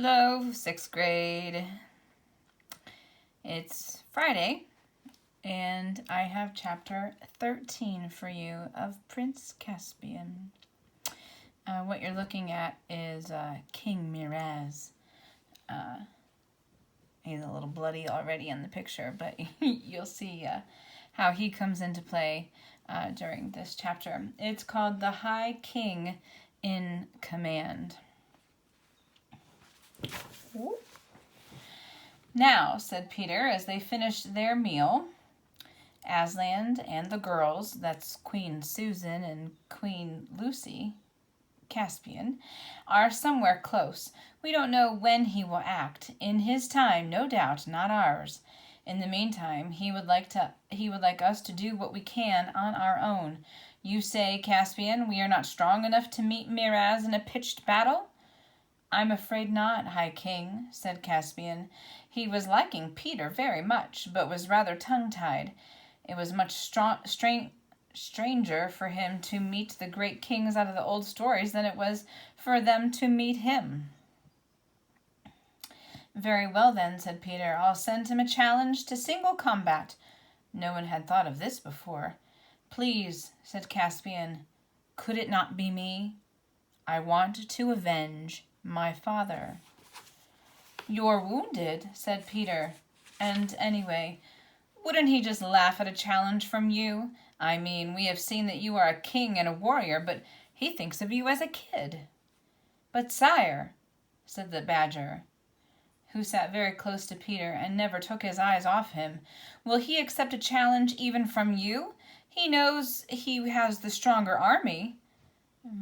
Hello, 6th grade. It's Friday, and I have chapter 13 for you of Prince Caspian. What you're looking at is King Miraz. He's a little bloody already in the picture, but you'll see how he comes into play during this chapter. It's called The High King in Command. Now, said Peter, as they finished their meal, Aslan and the girls, that's Queen Susan and Queen Lucy, Caspian, are somewhere close. We don't know when he will act. In his time, no doubt, not ours. In the meantime, he would like us to do what we can on our own. You say, Caspian, we are not strong enough to meet Miraz in a pitched battle? I'm afraid not, High King, said Caspian. He was liking Peter very much, but was rather tongue-tied. It was much stranger for him to meet the great kings out of the old stories than it was for them to meet him. Very well, then, said Peter. I'll send him a challenge to single combat. No one had thought of this before. Please, said Caspian, could it not be me? I want to avenge my father. You're wounded, said Peter. And anyway, wouldn't he just laugh at a challenge from you? I mean, we have seen that you are a king and a warrior, but he thinks of you as a kid. But sire, said the badger, who sat very close to Peter and never took his eyes off him, will he accept a challenge even from you? He knows he has the stronger army.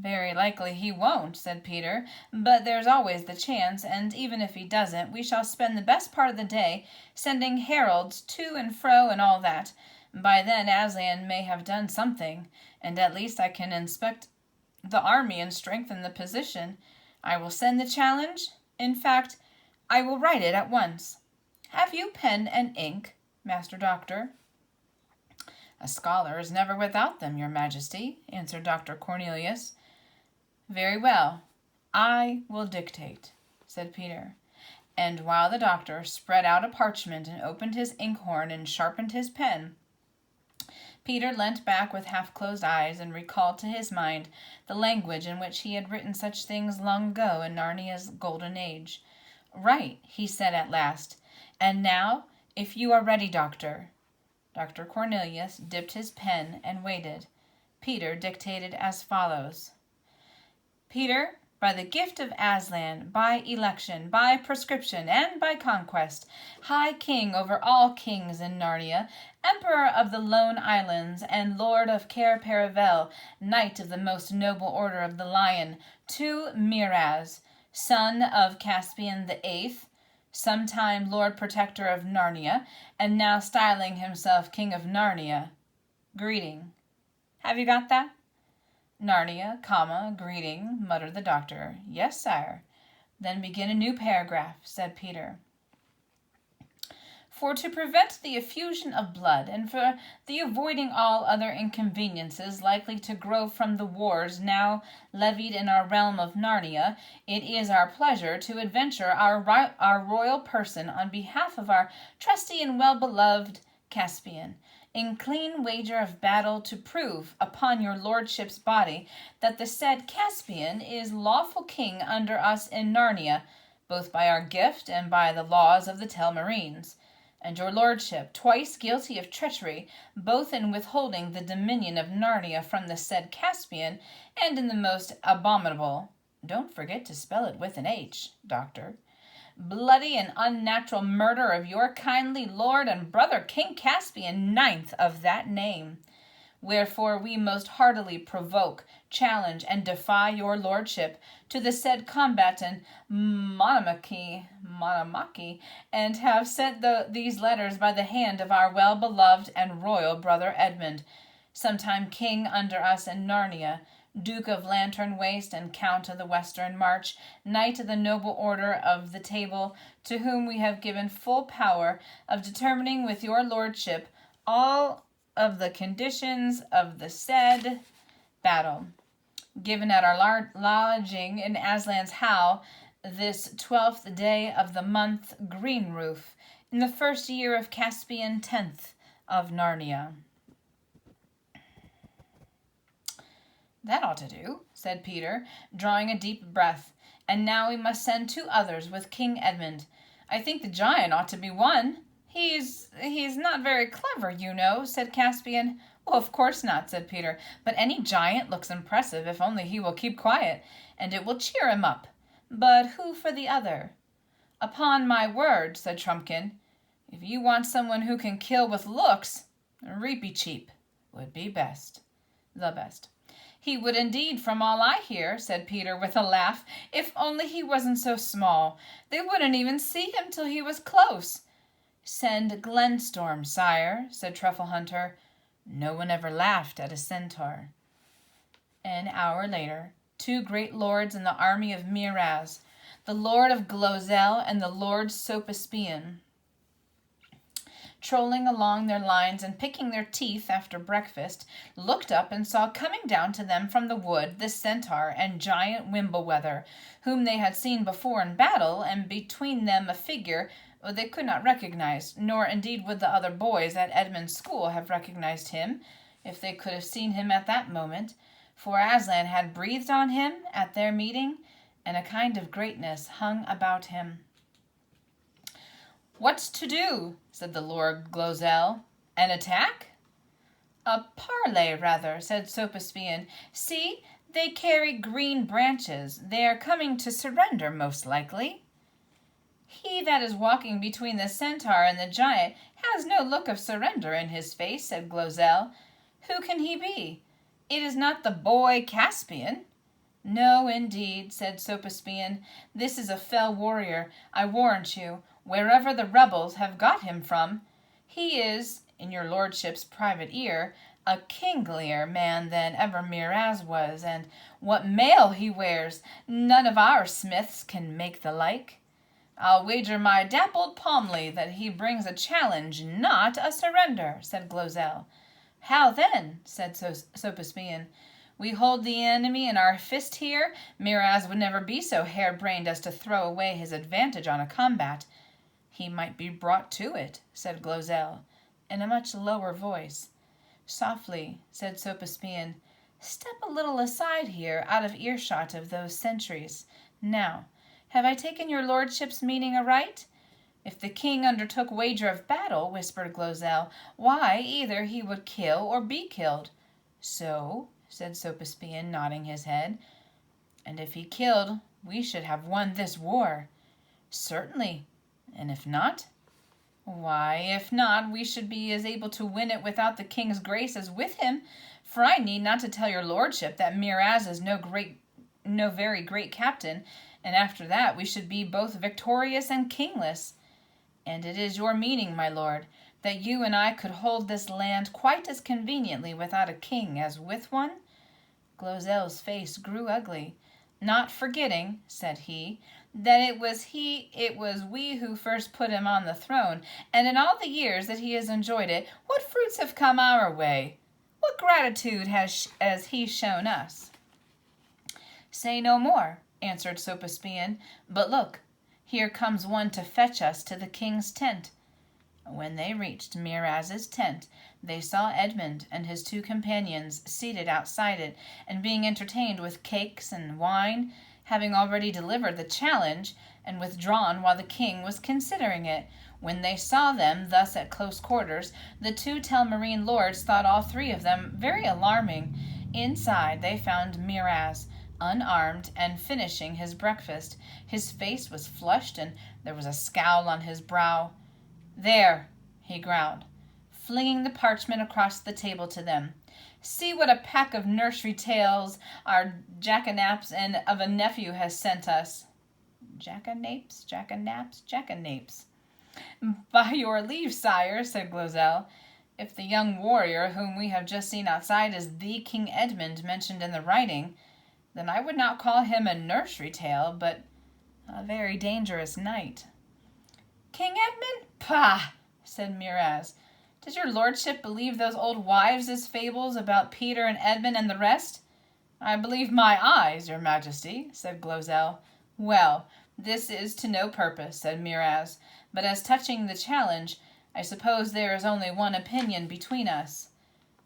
Very likely he won't, said Peter, but there's always the chance, and even if he doesn't, we shall spend the best part of the day sending heralds to and fro and all that. By then Aslan may have done something, and at least I can inspect the army and strengthen the position. I will send the challenge. In fact, I will write it at once. Have you pen and ink, Master Doctor? A scholar is never without them, Your Majesty, answered Dr. Cornelius. Very well, I will dictate, said Peter. And while the doctor spread out a parchment and opened his inkhorn and sharpened his pen, Peter leant back with half-closed eyes and recalled to his mind the language in which he had written such things long ago in Narnia's golden age. Right, he said at last. And now, if you are ready, Doctor. Dr. Cornelius dipped his pen and waited. Peter dictated as follows. Peter, by the gift of Aslan, by election, by prescription, and by conquest, High King over all kings in Narnia, Emperor of the Lone Islands, and Lord of Cair Paravel, Knight of the most noble order of the Lion, to Miraz, son of Caspian the Eighth, sometime Lord Protector of Narnia, and now styling himself King of Narnia. Greeting. Have you got that? Narnia, greeting, muttered the doctor. Yes, sire. Then begin a new paragraph, said Peter. For to prevent the effusion of blood, and for the avoiding all other inconveniences likely to grow from the wars now levied in our realm of Narnia, it is our pleasure to adventure our royal person on behalf of our trusty and well-beloved Caspian, in clean wager of battle to prove upon your lordship's body that the said Caspian is lawful king under us in Narnia, both by our gift and by the laws of the Telmarines. And your lordship, twice guilty of treachery, both in withholding the dominion of Narnia from the said Caspian, and in the most abominable, don't forget to spell it with an H, Doctor, bloody and unnatural murder of your kindly lord and brother King Caspian, ninth of that name. Wherefore we most heartily provoke, challenge, and defy your lordship to the said combat in Monomaki, and have sent these letters by the hand of our well-beloved and royal brother Edmund, sometime king under us in Narnia, Duke of Lantern Waste and Count of the Western March, Knight of the Noble Order of the Table, to whom we have given full power of determining with your lordship all of the conditions of the said battle, given at our lodging in Aslan's How, this 12th day of the month green roof, in the first year of Caspian 10th of Narnia. That ought to do, said Peter, drawing a deep breath. And now we must send 2 others with King Edmund. I think the giant ought to be one. He's not very clever, you know, said Caspian. Well, of course not, said Peter, but any giant looks impressive if only he will keep quiet, and it will cheer him up. But who for the other? Upon my word, said Trumpkin, if you want someone who can kill with looks, Reapy-Cheep would be best. The best. He would indeed, from all I hear, said Peter with a laugh, if only he wasn't so small. They wouldn't even see him till he was close. Send Glenstorm, sire, said Trufflehunter. No one ever laughed at a centaur. An hour later, 2 great lords in the army of Miraz, the Lord of Glozell and the Lord Sopaspian, trolling along their lines and picking their teeth after breakfast, looked up and saw coming down to them from the wood the centaur and giant Wimbleweather, whom they had seen before in battle, and between them a figure they could not recognize, nor indeed would the other boys at Edmund's school have recognized him, if they could have seen him at that moment, for Aslan had breathed on him at their meeting, and a kind of greatness hung about him. What's to do? Said the Lord Glozell. An attack? A parley, rather, said Sopaspian. See, they carry green branches. They are coming to surrender, most likely. He that is walking between the centaur and the giant has no look of surrender in his face, said Glozell. Who can he be? It is not the boy Caspian. No, indeed, said Sopaspian. This is a fell warrior, I warrant you, wherever the rebels have got him from. He is, in your lordship's private ear, a kinglier man than ever Miraz was, and what mail he wears! None of our smiths can make the like. I'll wager my dappled palmley that he brings a challenge, not a surrender, said Glozell. How then? Said Sopaspian. We hold the enemy in our fist here. Miraz would never be so harebrained as to throw away his advantage on a combat. He might be brought to it, said Glozell, in a much lower voice. Softly, said Sopaspian, step a little aside here, out of earshot of those sentries. Now, have I taken your lordship's meaning aright? If the king undertook wager of battle, whispered Glozell, why, either he would kill or be killed. So, said Sopaspian, nodding his head, and if he killed, we should have won this war. Certainly, and if not? Why, if not, we should be as able to win it without the king's grace as with him, for I need not to tell your lordship that Miraz is no very great captain, and after that we should be both victorious and kingless. And it is your meaning, my lord, that you and I could hold this land quite as conveniently without a king as with one? Glozell's face grew ugly. Not forgetting, said he, that it was we who first put him on the throne, and in all the years that he has enjoyed it, what fruits have come our way? What gratitude has he shown us? Say no more, answered Sopaspian, but look, here comes one to fetch us to the king's tent. When they reached Miraz's tent, they saw Edmund and his 2 companions seated outside it, and being entertained with cakes and wine, having already delivered the challenge, and withdrawn while the king was considering it. When they saw them thus at close quarters, the 2 Telmarine lords thought all 3 of them very alarming. Inside they found Miraz, unarmed and finishing his breakfast. His face was flushed, and there was a scowl on his brow. There, he growled, flinging the parchment across the table to them. See what a pack of nursery tales our jackanapes and of a nephew has sent us. Jackanapes. By your leave, sire, said Glozell. If the young warrior whom we have just seen outside is the King Edmund mentioned in the writing, then I would not call him a nursery tale, but a very dangerous knight. King Edmund? Pah, said Miraz. Does your lordship believe those old wives' fables about Peter and Edmund and the rest? I believe my eyes, your majesty, said Glozell. Well, This is to no purpose, said Miraz. But as touching the challenge, I suppose there is only one opinion between us.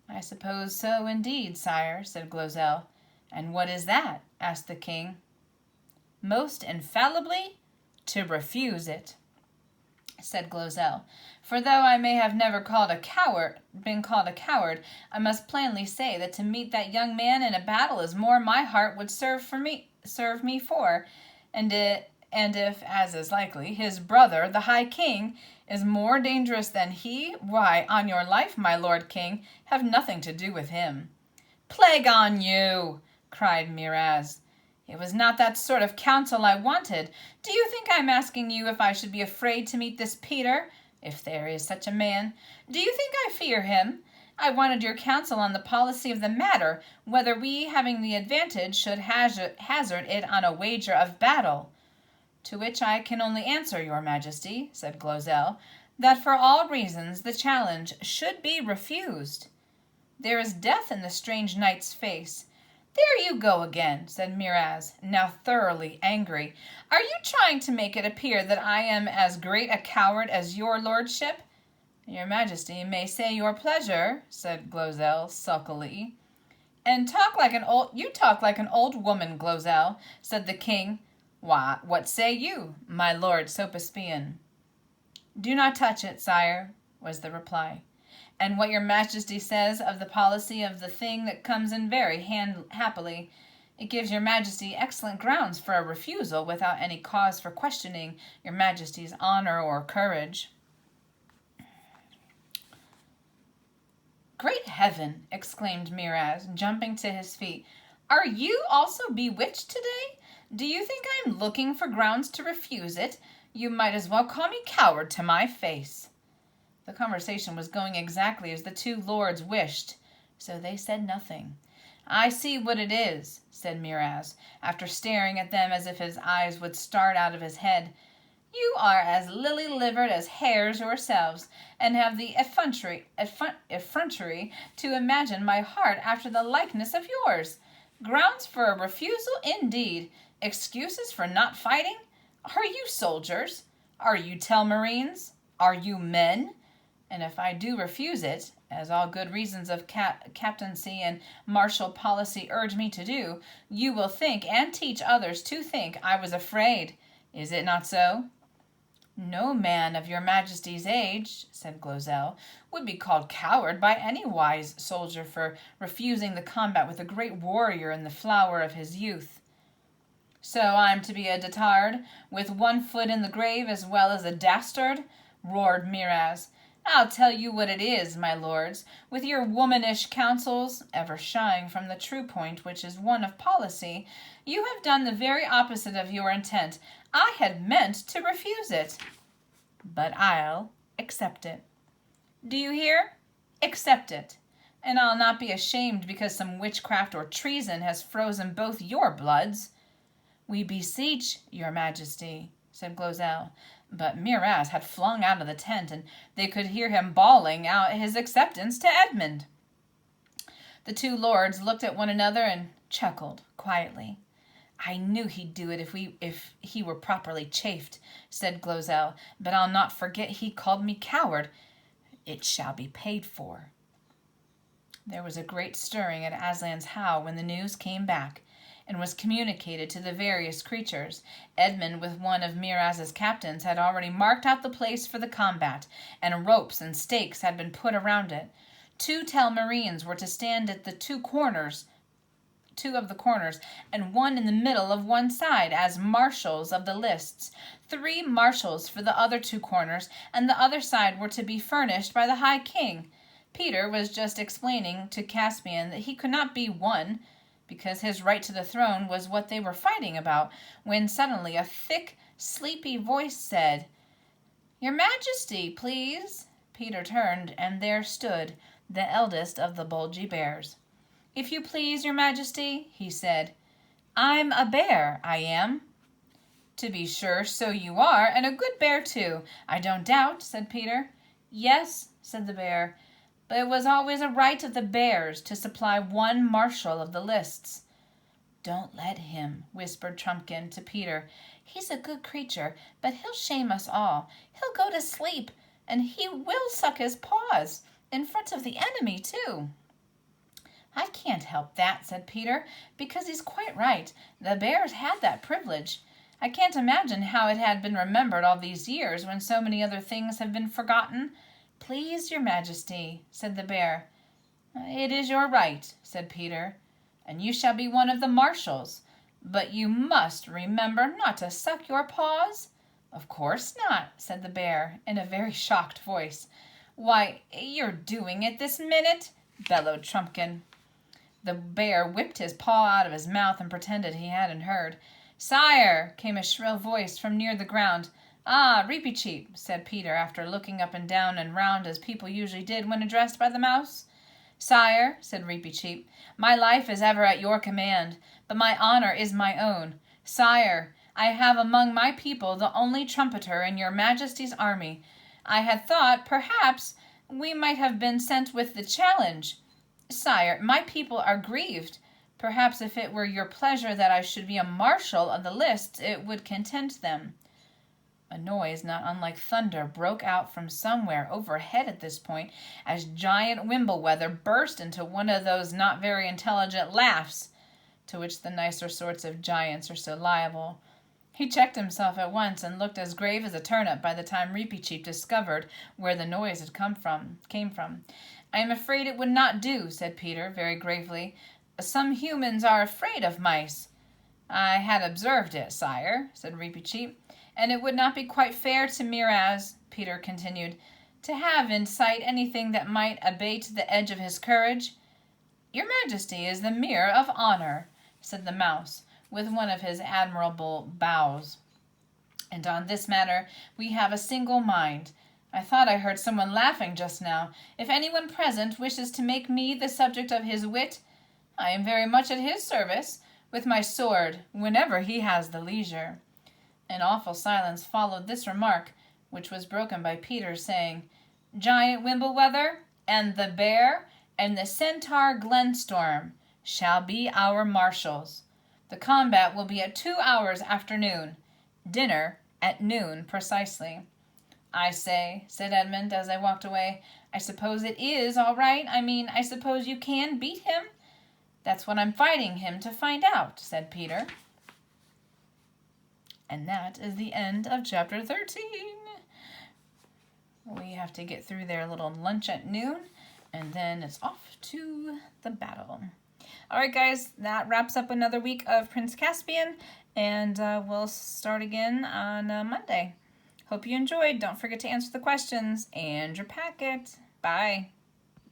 I suppose so indeed, sire, said Glozelle. And what is that? Asked the king. Most infallibly, to refuse it, said Glozelle. For though I may have never been called a coward, I must plainly say that to meet that young man in a battle is more my heart would serve me for, and if, as is likely, his brother, the High King, is more dangerous than he, why, on your life, my Lord King, have nothing to do with him. Plague on you, cried Miraz. It was not that sort of counsel I wanted. Do you think I'm asking you if I should be afraid to meet this Peter, if there is such a man? Do you think I fear him? I wanted your counsel on the policy of the matter, whether we, having the advantage, should hazard it on a wager of battle. To which I can only answer, your majesty, said Glozelle, that for all reasons the challenge should be refused. There is death in the strange knight's face. There you go again, said Miraz, now thoroughly angry. Are you trying to make it appear that I am as great a coward as your lordship? Your majesty may say your pleasure, said Glozelle sulkily. And you talk like an old woman, Glozelle, said the king. Why, what say you, my lord Caspian? Do not touch it, sire, was the reply. And what your majesty says of the policy of the thing that comes in very happily, it gives your majesty excellent grounds for a refusal without any cause for questioning your majesty's honor or courage. Great heaven, exclaimed Miraz, jumping to his feet. Are you also bewitched today? Do you think I am looking for grounds to refuse it? You might as well call me coward to my face. The conversation was going exactly as the two lords wished, so they said nothing. I see what it is, said Miraz, after staring at them as if his eyes would start out of his head. You are as lily-livered as hares yourselves, and have the effrontery to imagine my heart after the likeness of yours. Grounds for a refusal, indeed. Excuses for not fighting? Are you soldiers? Are you Telmarines? Are you men? And if I do refuse it, as all good reasons of captaincy and martial policy urge me to do, you will think and teach others to think I was afraid. Is it not so? No man of your majesty's age, said Glozelle, would be called coward by any wise soldier for refusing the combat with a great warrior in the flower of his youth. So I'm to be a dotard, with one foot in the grave as well as a dastard? Roared Miraz. I'll tell you what it is, my lords, with your womanish counsels, ever shying from the true point, which is one of policy, you have done the very opposite of your intent. I had meant to refuse it, but I'll accept it. Do you hear? Accept it, and I'll not be ashamed because some witchcraft or treason has frozen both your bloods. We beseech your majesty, said Glozelle, but Miraz had flung out of the tent, and they could hear him bawling out his acceptance to Edmund. The two lords looked at one another and chuckled quietly. I knew he'd do it if he were properly chafed, said Glozelle, but I'll not forget he called me coward. It shall be paid for. There was a great stirring at Aslan's house when the news came back, and was communicated to the various creatures. Edmund, with one of Miraz's captains, had already marked out the place for the combat, and ropes and stakes had been put around it. 2 Telmarines were to stand at the two of the corners, and one in the middle of one side, as marshals of the lists. 3 marshals for the other 2 corners, and the other side were to be furnished by the High King. Peter was just explaining to Caspian that he could not be one, because his right to the throne was what they were fighting about, when suddenly a thick, sleepy voice said, Your Majesty, please. Peter turned, and there stood the eldest of the Bulgy Bears. If you please, your Majesty, he said. I'm a bear, I am. To be sure, so you are, and a good bear too, I don't doubt, said Peter. Yes, said the bear, but it was always a right of the bears to supply 1 marshal of the lists. Don't let him, whispered Trumpkin to Peter. He's a good creature, but he'll shame us all. He'll go to sleep, and he will suck his paws, in front of the enemy, too. I can't help that, said Peter, because he's quite right. The bears had that privilege. I can't imagine how it had been remembered all these years when so many other things have been forgotten. Please, your majesty, said the bear. It is your right, said Peter, and you shall be one of the marshals. But you must remember not to suck your paws. Of course not, said the bear in a very shocked voice. Why, you're doing it this minute, bellowed Trumpkin. The bear whipped his paw out of his mouth and pretended he hadn't heard. Sire, came a shrill voice from near the ground. Ah, Reepicheep, said Peter, after looking up and down and round as people usually did when addressed by the mouse. Sire, said Reepicheep, my life is ever at your command, but my honor is my own. Sire, I have among my people the only trumpeter in your majesty's army. I had thought, perhaps, we might have been sent with the challenge. Sire, my people are grieved. Perhaps if it were your pleasure that I should be a marshal of the lists, it would content them. A noise not unlike thunder broke out from somewhere overhead at this point, as giant Wimbleweather burst into one of those not very intelligent laughs, to which the nicer sorts of giants are so liable. He checked himself at once and looked as grave as a turnip by the time Reepicheep discovered where the noise had came from. I am afraid it would not do, said Peter, very gravely. Some humans are afraid of mice. I had observed it, sire, said Reepicheep, and it would not be quite fair to Miraz, Peter continued, to have in sight anything that might abate the edge of his courage. Your majesty is the mirror of honor, said the mouse, with one of his admirable bows. And on this matter we have a single mind. I thought I heard someone laughing just now. If anyone present wishes to make me the subject of his wit, I am very much at his service, with my sword, whenever he has the leisure. An awful silence followed this remark, which was broken by Peter saying, Giant Wimbleweather, and the bear, and the centaur Glenstorm shall be our marshals. The combat will be at 2 hours after noon. Dinner at noon precisely. I say, said Edmund as I walked away, I suppose it is all right. I suppose you can beat him? That's what I'm fighting him to find out, said Peter. And that is the end of chapter 13. We have to get through their little lunch at noon, and then it's off to the battle. All right, guys, that wraps up another week of Prince Caspian, and we'll start again on Monday. Hope you enjoyed. Don't forget to answer the questions and your packet. Bye.